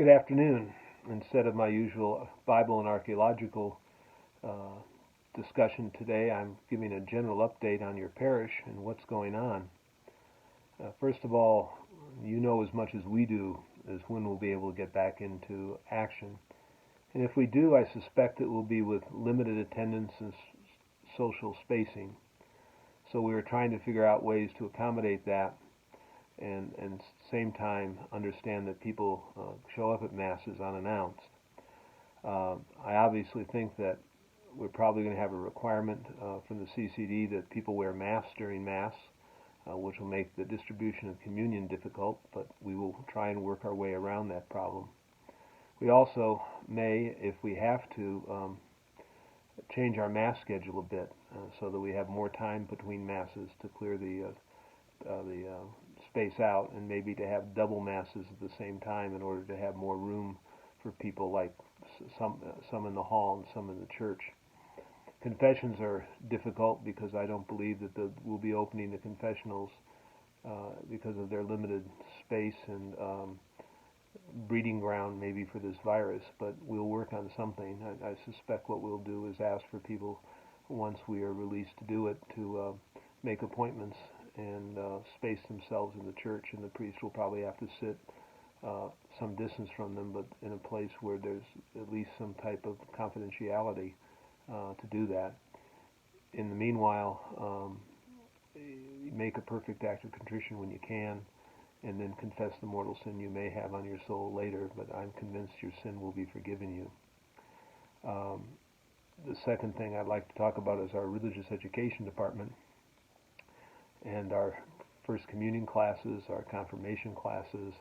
Good afternoon. Instead of my usual Bible and archaeological uh, discussion today, I'm giving a general update on your parish and what's going on. First of all, you know as much as we do as when we'll be able to get back into action. And if we do, I suspect it will be with limited attendance and social spacing. So we are trying to figure out ways to accommodate that and at the same time understand that people show up at masses unannounced. I obviously think that we're probably going to have a requirement from the CCD that people wear masks during Mass, which will make the distribution of communion difficult, but we will try and work our way around that problem. We also may, if we have to, change our Mass schedule a bit so that we have more time between Masses to clear the space out, and maybe to have double Masses at the same time in order to have more room for people, like some in the hall and some in the church. Confessions are difficult because I don't believe that we'll be opening the confessionals because of their limited space and breeding ground maybe for this virus, but we'll work on something. I suspect what we'll do is ask for people, once we are released to do it, to make appointments and space themselves in the church, and the priest will probably have to sit some distance from them, but in a place where there's at least some type of confidentiality to do that. In the meanwhile, make a perfect act of contrition when you can, and then confess the mortal sin you may have on your soul later, but I'm convinced your sin will be forgiven you. The second thing I'd like to talk about is our religious education department and our First Communion classes, our confirmation classes,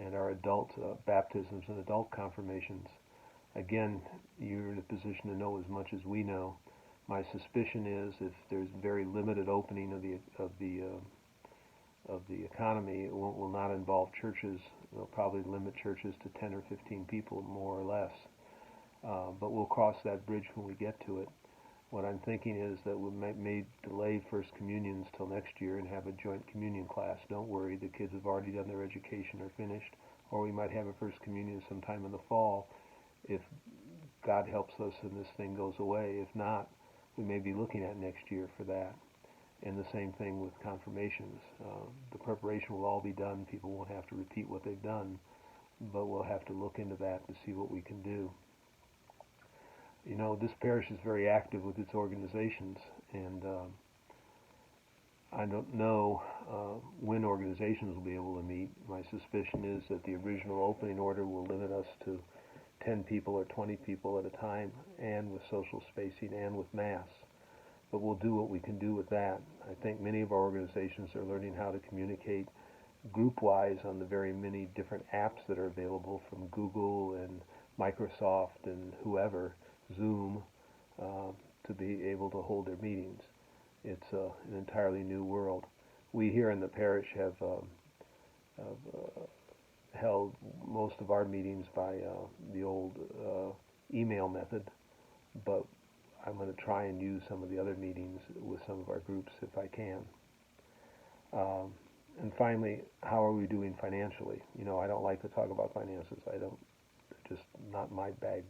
and our adult baptisms and adult confirmations. Again, you're in a position to know as much as we know. My suspicion is if there's very limited opening of the economy, it will not involve churches. They'll probably limit churches to 10 or 15 people, more or less. But we'll cross that bridge when we get to it. What I'm thinking is that we may delay First Communions till next year and have a joint communion class. Don't worry, the kids have already done their education or finished. Or we might have a First Communion sometime in the fall if God helps us and this thing goes away. If not, we may be looking at next year for that. And the same thing with confirmations. The preparation will all be done. People won't have to repeat what they've done, but we'll have to look into that to see what we can do. You know, this parish is very active with its organizations, and I don't know when organizations will be able to meet. My suspicion is that the original opening order will limit us to 10 people or 20 people at a time, and with social spacing and with Mass. But we'll do what we can do with that. I think many of our organizations are learning how to communicate group-wise on the very many different apps that are available from Google and Microsoft and whoever, Zoom, to be able to hold their meetings. It's an entirely new world. We here in the parish have held most of our meetings by the old email method, but I'm going to try and use some of the other meetings with some of our groups if I can. And finally, how are we doing financially? You know, I don't like to talk about finances. They're just not my bag.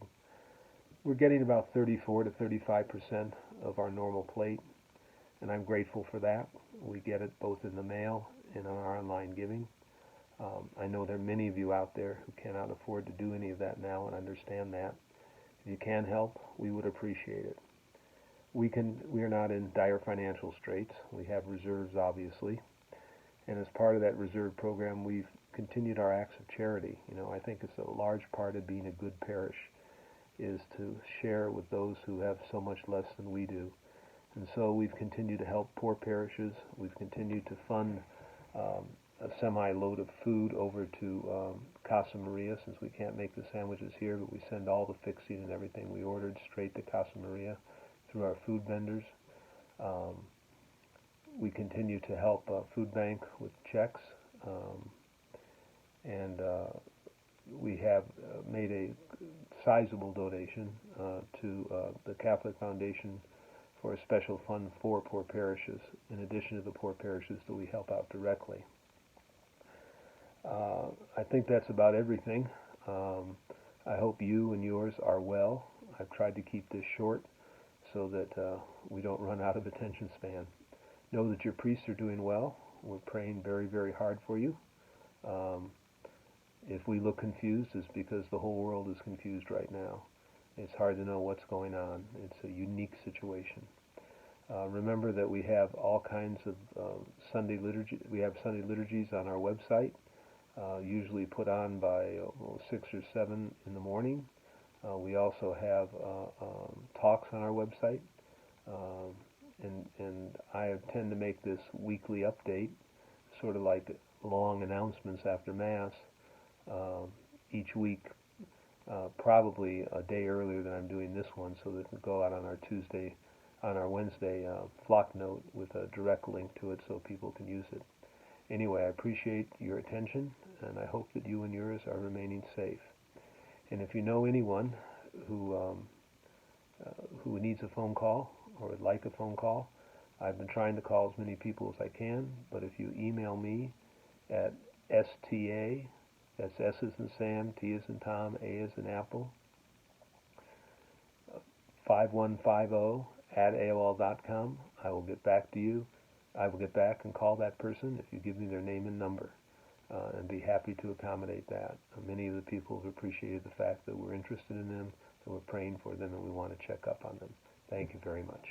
We're getting about 34 to 35% of our normal plate, and I'm grateful for that. We get it both in the mail and on our online giving. I know there are many of you out there who cannot afford to do any of that now, and understand that. If you can help, we would appreciate it. We are not in dire financial straits. We have reserves, obviously, and as part of that reserve program, we've continued our acts of charity. You know, I think it's a large part of being a good parish is to share with those who have so much less than we do. And so we've continued to help poor parishes. We've continued to fund a semi-load of food over to Casa Maria, since we can't make the sandwiches here, but we send all the fixing and everything we ordered straight to Casa Maria through our food vendors. We continue to help Food Bank with checks, and we have made a sizable donation to the Catholic Foundation for a special fund for poor parishes, in addition to the poor parishes that we help out directly. I think that's about everything. I hope you and yours are well. I've tried to keep this short so that we don't run out of attention span. Know that your priests are doing well. We're praying very, very hard for you. If we look confused, it's because the whole world is confused right now. It's hard to know what's going on. It's a unique situation. Remember that we have all kinds of Sunday liturgy. We have Sunday liturgies on our website, usually put on by 6 or 7 in the morning. We also have talks on our website, and I tend to make this weekly update, sort of like long announcements after Mass, each week, probably a day earlier than I'm doing this one, so that it can go out on our Wednesday flock note with a direct link to it so people can use it. Anyway, I appreciate your attention, and I hope that you and yours are remaining safe. And if you know anyone who needs a phone call or would like a phone call, I've been trying to call as many people as I can, but if you email me at STA, that's S as in Sam, T as in Tom, A as in Apple, 5150 at AOL.com, I will get back to you. I will get back and call that person if you give me their name and number, and be happy to accommodate that. Many of the people have appreciated the fact that we're interested in them, that we're praying for them, and we want to check up on them. Thank you very much.